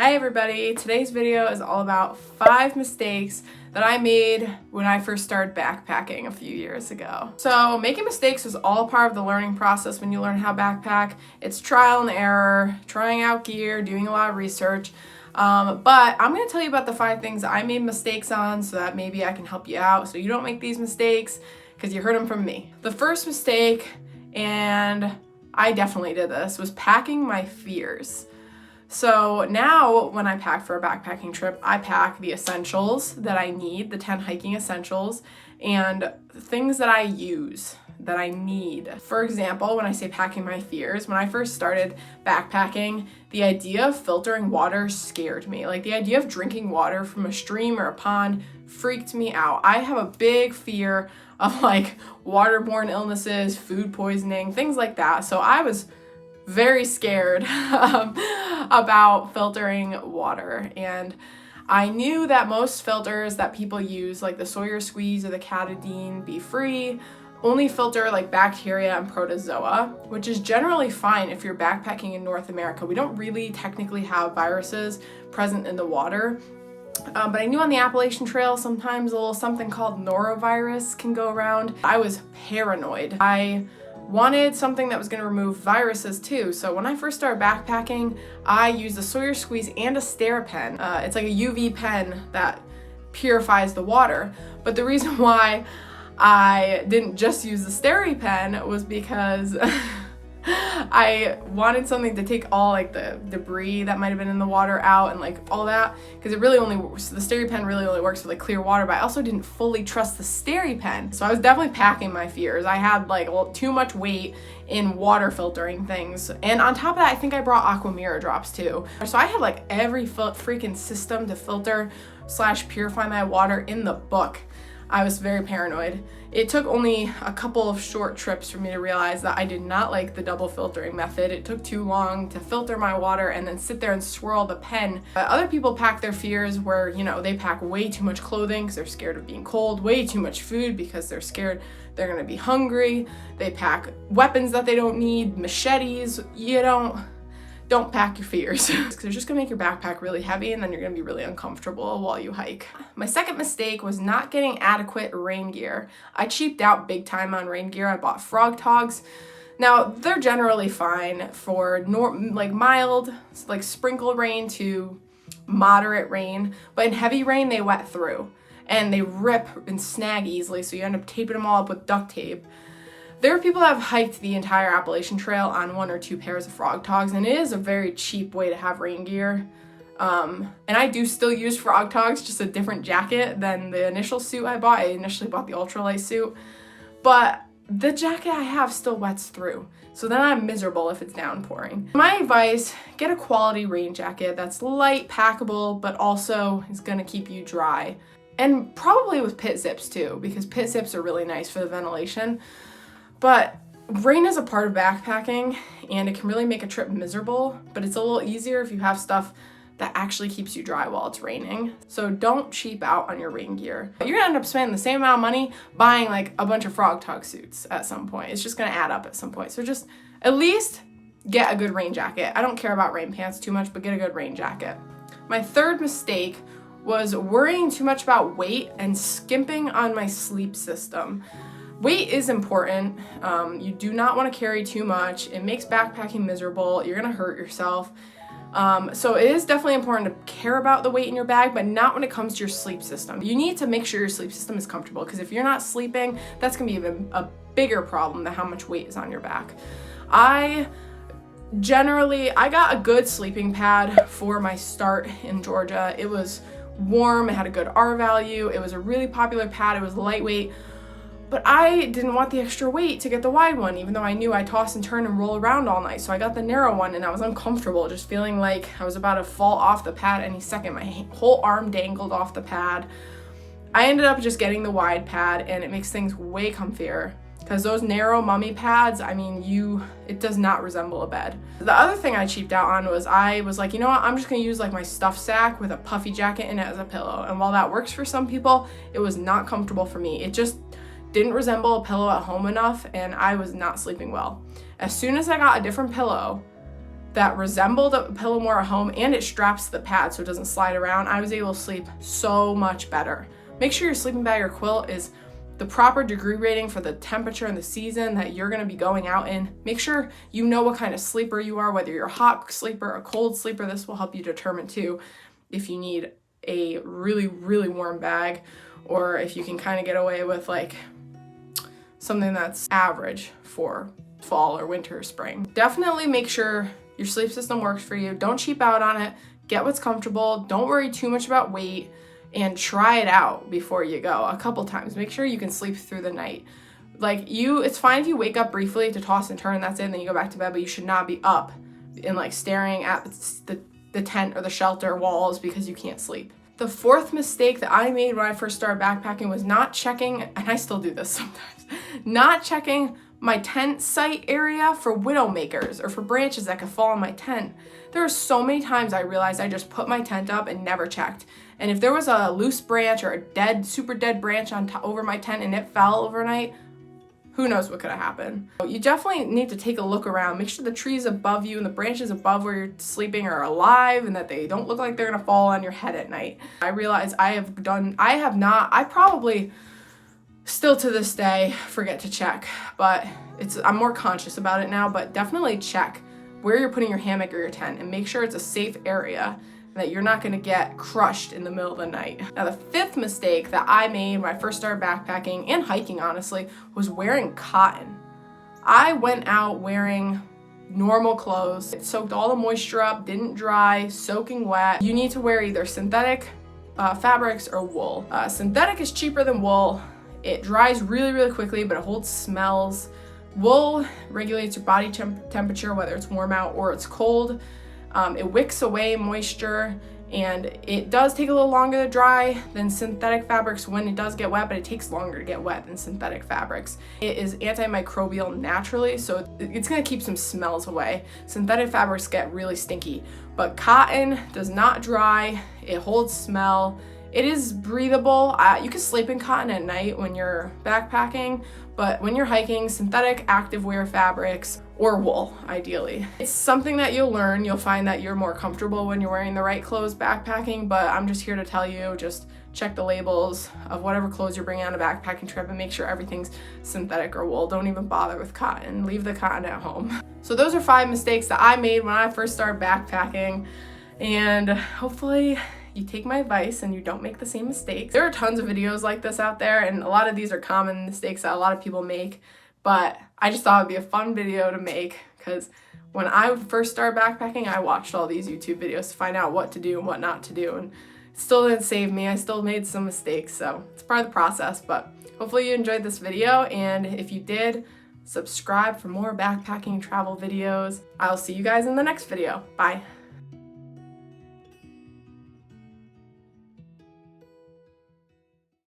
Hi everybody, today's video is all about 5 mistakes that I made when I first started backpacking a few years ago. So making mistakes is all part of the learning process when you learn how to backpack. It's trial and error, trying out gear, doing a lot of research. But I'm going to tell you about the 5 things I made mistakes on so that maybe I can help you out so you don't make these mistakes because you heard them from me. The first mistake, and I definitely did this, was packing my fears. So now when I pack for a backpacking trip, I pack the essentials that I need, the 10 hiking essentials, and things that I use, that I need. For example, when I say packing my fears, when I first started backpacking, the idea of filtering water scared me. Like the idea of drinking water from a stream or a pond freaked me out. I have a big fear of like waterborne illnesses, food poisoning, things like that. So I was very scared about filtering water, and I knew that most filters that people use, like the Sawyer Squeeze or the Katadyn Be Free, only filter like bacteria and protozoa, which is generally fine if you're backpacking in North America. We don't really technically have viruses present in the water. But I knew on the Appalachian Trail sometimes a little something called norovirus can go around. I was paranoid. I wanted something that was going to remove viruses too. So when I first started backpacking, I used a Sawyer Squeeze and a Steri-pen. It's like a UV pen that purifies the water. But the reason why I didn't just use the Steri-pen was because I wanted something to take all like the debris that might have been in the water out and like all that, because it really only works, the Steri-pen really only works for like clear water, but I also didn't fully trust the Steri-pen. So I was definitely packing my fears. I had like too much weight in water filtering things. And on top of that, I think I brought Aquamira drops too. So I had like every freaking system to filter / purify my water in the book. I was very paranoid. It took only a couple of short trips for me to realize that I did not like the double filtering method. It took too long to filter my water and then sit there and swirl the pen. Other people pack their fears where, you know, they pack way too much clothing because they're scared of being cold, way too much food because they're scared they're gonna be hungry. They pack weapons that they don't need, machetes. Don't pack your fears because they're just gonna make your backpack really heavy and then you're gonna be really uncomfortable while you hike. My second mistake was not getting adequate rain gear. I cheaped out big time on rain gear. I bought Frog Togs. Now they're generally fine for like mild, like sprinkle rain to moderate rain, but in heavy rain they wet through and they rip and snag easily, so you end up taping them all up with duct tape. There are people that have hiked the entire Appalachian Trail on 1 or 2 pairs of Frog Togs, and it is a very cheap way to have rain gear. And I do still use Frog Togs, just a different jacket than the initial suit I bought. I initially bought the ultralight suit, but the jacket I have still wets through. So then I'm miserable if it's downpouring. My advice, get a quality rain jacket that's light, packable, but also is gonna keep you dry. And probably with pit zips too, because pit zips are really nice for the ventilation. But rain is a part of backpacking and it can really make a trip miserable, but it's a little easier if you have stuff that actually keeps you dry while it's raining. So don't cheap out on your rain gear. You're gonna end up spending the same amount of money buying like a bunch of Frog Tog suits at some point. It's just gonna add up at some point. So just at least get a good rain jacket. I don't care about rain pants too much, but get a good rain jacket. My third mistake was worrying too much about weight and skimping on my sleep system. Weight is important. You do not want to carry too much. It makes backpacking miserable. You're going to hurt yourself. So it is definitely important to care about the weight in your bag, but not when it comes to your sleep system. You need to make sure your sleep system is comfortable, because if you're not sleeping, that's going to be even a bigger problem than how much weight is on your back. I got a good sleeping pad for my start in Georgia. It was warm. It had a good R value. It was a really popular pad. It was lightweight. But I didn't want the extra weight to get the wide one, even though I knew I toss and turn and roll around all night. So I got the narrow one and I was uncomfortable, just feeling like I was about to fall off the pad any second. My whole arm dangled off the pad. I ended up just getting the wide pad, and it makes things way comfier. Because those narrow mummy pads, I mean, it does not resemble a bed. The other thing I cheaped out on was I was like, you know what, I'm just gonna use like my stuff sack with a puffy jacket in it as a pillow. And while that works for some people, it was not comfortable for me. It just didn't resemble a pillow at home enough, and I was not sleeping well. As soon as I got a different pillow, that resembled a pillow more at home, and it straps to the pad so it doesn't slide around. I was able to sleep so much better. Make sure your sleeping bag or quilt is the proper degree rating for the temperature and the season that you're gonna be going out in. Make sure you know what kind of sleeper you are, whether you're a hot sleeper or a cold sleeper. This will help you determine too if you need a really, really warm bag, or if you can kind of get away with like something that's average for fall or winter or spring. Definitely make sure your sleep system works for you. Don't cheap out on it. Get what's comfortable. Don't worry too much about weight, and try it out before you go a couple times. Make sure you can sleep through the night. Like it's fine if you wake up briefly to toss and turn, that's it, and then you go back to bed, but you should not be up and like staring at the tent or the shelter walls because you can't sleep. The fourth mistake that I made when I first started backpacking was not checking, and I still do this sometimes, not checking my tent site area for widow makers or for branches that could fall on my tent. There are so many times I realized I just put my tent up and never checked. And if there was a loose branch or a super dead branch over my tent and it fell overnight, who knows what could have happened. You definitely need to take a look around. Make sure the trees above you and the branches above where you're sleeping are alive and that they don't look like they're gonna fall on your head at night. I realize I probably still to this day forget to check, but I'm more conscious about it now. But definitely check where you're putting your hammock or your tent and make sure it's a safe area and that you're not gonna get crushed in the middle of the night. Now, the fifth mistake that I made when I first started backpacking and hiking, honestly, was wearing cotton. I went out wearing normal clothes. It soaked all the moisture up, didn't dry, soaking wet. You need to wear either synthetic fabrics or wool. Synthetic is cheaper than wool. It dries really, really quickly, but it holds smells. Wool regulates your body temperature, whether it's warm out or it's cold. It wicks away moisture, and it does take a little longer to dry than synthetic fabrics when it does get wet, but it takes longer to get wet than synthetic fabrics. It is antimicrobial naturally, so it's gonna keep some smells away. Synthetic fabrics get really stinky, but cotton does not dry, it holds smell. It is breathable. You can sleep in cotton at night when you're backpacking, but when you're hiking, synthetic activewear fabrics or wool, ideally. It's something that you'll learn. You'll find that you're more comfortable when you're wearing the right clothes backpacking, but I'm just here to tell you, just check the labels of whatever clothes you're bringing on a backpacking trip and make sure everything's synthetic or wool. Don't even bother with cotton. Leave the cotton at home. So those are 5 mistakes that I made when I first started backpacking, and hopefully you take my advice and you don't make the same mistakes. There are tons of videos like this out there, and a lot of these are common mistakes that a lot of people make, but I just thought it'd be a fun video to make because when I first started backpacking, I watched all these YouTube videos to find out what to do and what not to do, and it still didn't save me. I still made some mistakes, so it's part of the process, but hopefully you enjoyed this video, and if you did, subscribe for more backpacking travel videos. I'll see you guys in the next video. Bye.